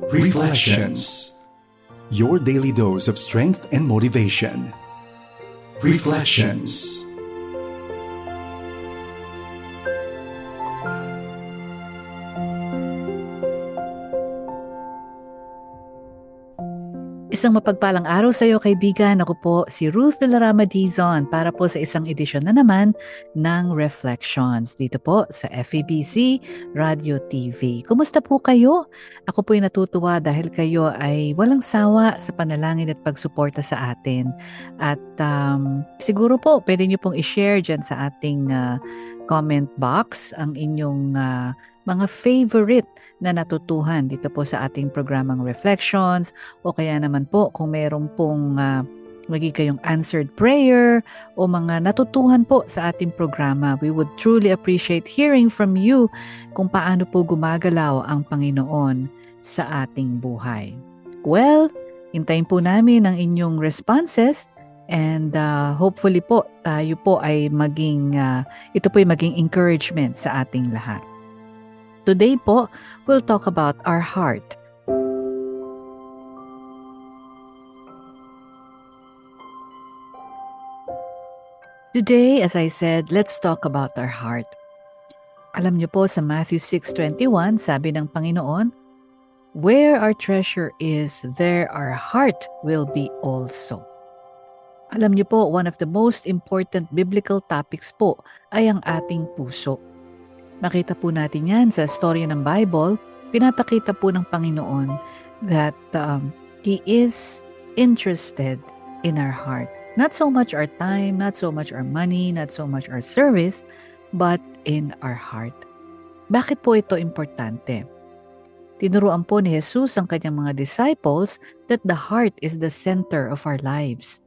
Reflections. Your daily dose of strength and motivation. Reflections. Isang mapagpalang araw sa iyo, kaibigan. Ako po si Ruth de la Rama Dizon para po sa isang edisyon na naman ng Reflections dito po sa FEBC Radio TV. Kumusta po kayo? Ako po'y natutuwa dahil kayo ay walang sawa sa panalangin at pagsuporta sa atin. At siguro po pwede niyo pong i-share dyan sa ating comment box ang inyong mga favorite na natutuhan dito po sa ating programang Reflections, o kaya naman po kung mayroon pong maging kayong answered prayer o mga natutuhan po sa ating programa. We would truly appreciate hearing from you kung paano po gumagalaw ang Panginoon sa ating buhay. Well, hintayin po namin ang inyong responses and hopefully po tayo po ay ito po ay maging encouragement sa ating lahat. Today po, we'll talk about our heart. Today, as I said, let's talk about our heart. Alam niyo po sa Matthew 6:21, sabi ng Panginoon, "Where our treasure is, there our heart will be also." Alam niyo po, one of the most important biblical topics po ay ang ating puso. Makita po natin yan sa storya ng Bible. Pinapakita po ng Panginoon that He is interested in our heart. Not so much our time, not so much our money, not so much our service, but in our heart. Bakit po ito importante? Tinuruan po ni Jesus ang kanyang mga disciples that the heart is the center of our lives.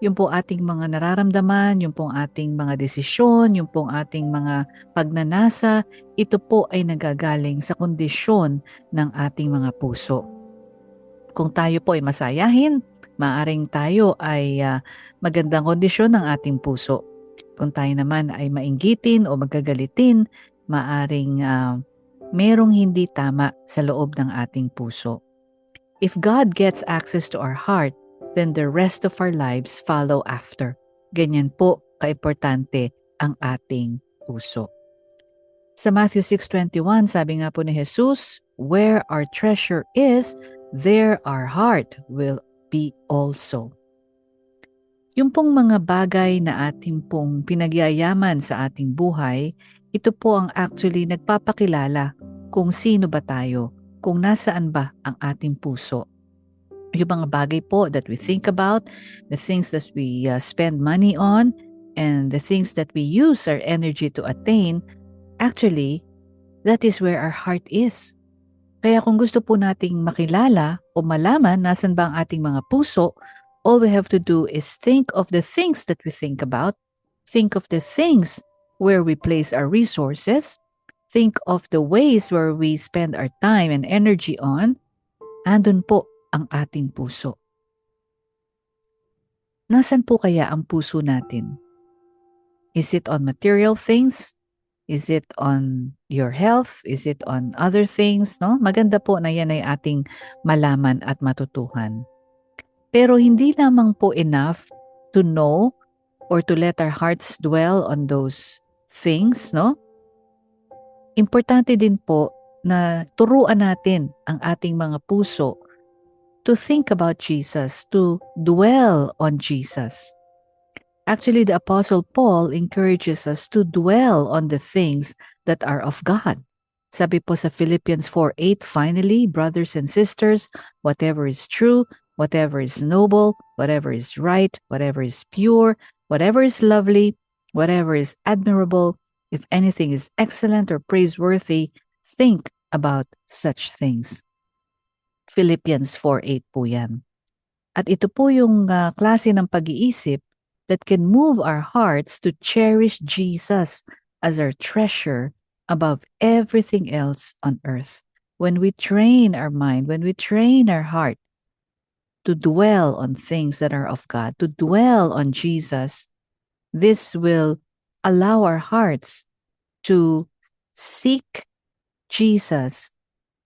Yung po ating mga nararamdaman, yung pong ating mga desisyon, yung pong ating mga pagnanasa, ito po ay nagagaling sa kondisyon ng ating mga puso. Kung tayo po ay masayahin, maaring tayo ay magandang kondisyon ng ating puso. Kung tayo naman ay mainggitin o magagalitin, maaring merong hindi tama sa loob ng ating puso. If God gets access to our heart, then the rest of our lives follow after. Ganyan po kaimportante ang ating puso. Sa Matthew 6:21, sabi nga po ni Jesus, "Where our treasure is, there our heart will be also." Yung pong mga bagay na ating pong pinagyayaman sa ating buhay, ito po ang actually nagpapakilala kung sino ba tayo, kung nasaan ba ang ating puso. Yung mga bagay po that we think about, the things that we spend money on, and the things that we use our energy to attain, actually, that is where our heart is. Kaya kung gusto po nating makilala o malaman nasan ba ang ating mga puso, all we have to do is think of the things that we think about, think of the things where we place our resources, think of the ways where we spend our time and energy on, andun po ang ating puso. Nasaan po kaya ang puso natin? Is it on material things? Is it on your health? Is it on other things? No? Maganda po na yan ay ating malaman at matutuhan. Pero hindi lamang po enough to know or to let our hearts dwell on those things, no? Importante din po na turuan natin ang ating mga puso to think about Jesus, to dwell on Jesus. Actually, the Apostle Paul encourages us to dwell on the things that are of God. Sabi po sa Philippians 4:8, "Finally, brothers and sisters, whatever is true, whatever is noble, whatever is right, whatever is pure, whatever is lovely, whatever is admirable, if anything is excellent or praiseworthy, think about such things." Philippians 4:8 po yan. At ito po yung klase ng pag-iisip that can move our hearts to cherish Jesus as our treasure above everything else on earth. When we train our mind, when we train our heart to dwell on things that are of God, to dwell on Jesus, this will allow our hearts to seek Jesus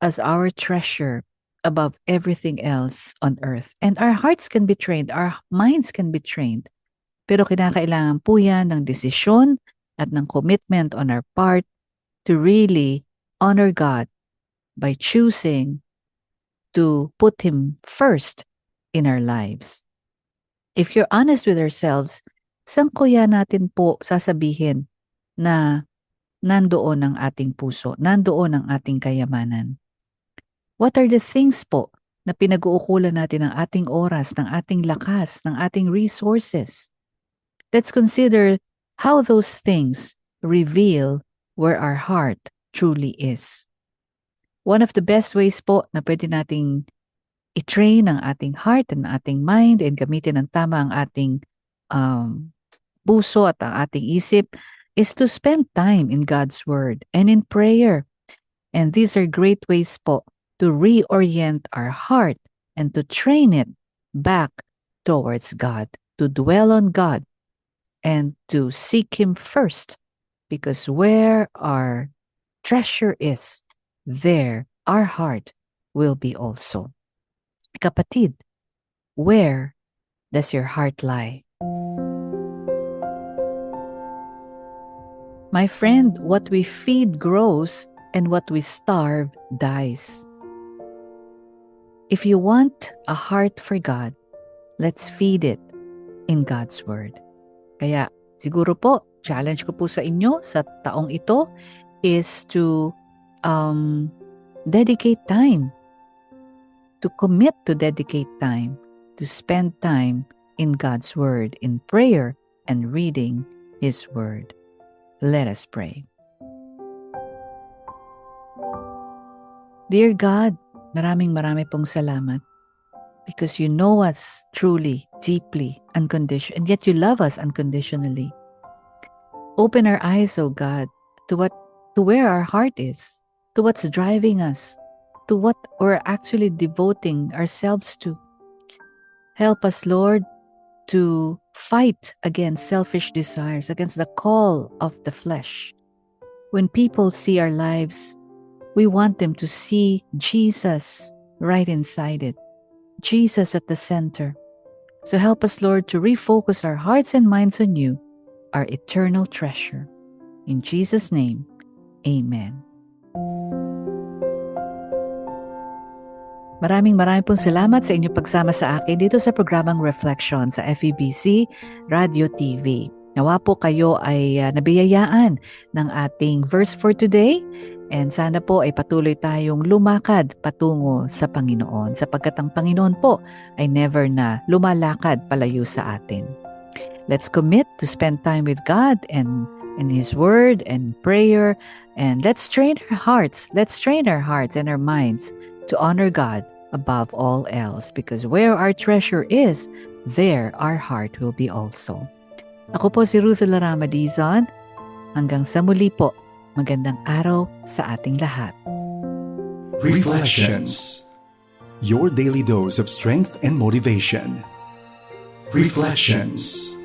as our treasure above everything else on earth. And our hearts can be trained, our minds can be trained. Pero kinakailangan po yan ng desisyon at ng commitment on our part to really honor God by choosing to put Him first in our lives. If you're honest with ourselves, saan kaya natin po sasabihin na nandoon ang ating puso, nandoon ang ating kayamanan? What are the things po na pinag-uukulan natin ng ating oras, ng ating lakas, ng ating resources? Let's consider how those things reveal where our heart truly is. One of the best ways po na pwede nating i-train ang ating heart and ating mind and gamitin ng tama ang ating puso at ang ating isip is to spend time in God's Word and in prayer. And these are great ways po to reorient our heart and to train it back towards God, to dwell on God and to seek Him first. Because where our treasure is, there our heart will be also. Kapatid, where does your heart lie? My friend, what we feed grows and what we starve dies. If you want a heart for God, let's feed it in God's Word. Kaya siguro po, challenge ko po sa inyo sa taong ito is to dedicate time, to commit to dedicate time, to spend time in God's Word, in prayer and reading His Word. Let us pray. Dear God, marami pong salamat because you know us truly, deeply, unconditionally, and yet you love us unconditionally. Open our eyes, O God, to where our heart is, to what's driving us, to what we're actually devoting ourselves to. Help us, Lord, to fight against selfish desires, against the call of the flesh. When people see our lives, we want them to see Jesus right inside it, Jesus at the center. So help us, Lord, to refocus our hearts and minds on you, our eternal treasure. In Jesus' name, Amen. Maraming pong salamat sa inyong pagsama sa akin dito sa programang Reflection sa FEBC Radio TV. Nawa po kayo ay nabiyayaan ng ating verse for today and sana po ay patuloy tayong lumakad patungo sa Panginoon sapagkat ang Panginoon po ay never na lumalakad palayo sa atin. Let's commit to spend time with God and in His Word and prayer, and let's train our hearts and our minds to honor God above all else, because where our treasure is, there our heart will be also. Ako po si Ruth Larama Dizon. Hanggang sa muli po, magandang araw sa ating lahat. Reflections. Your daily dose of strength and motivation. Reflections.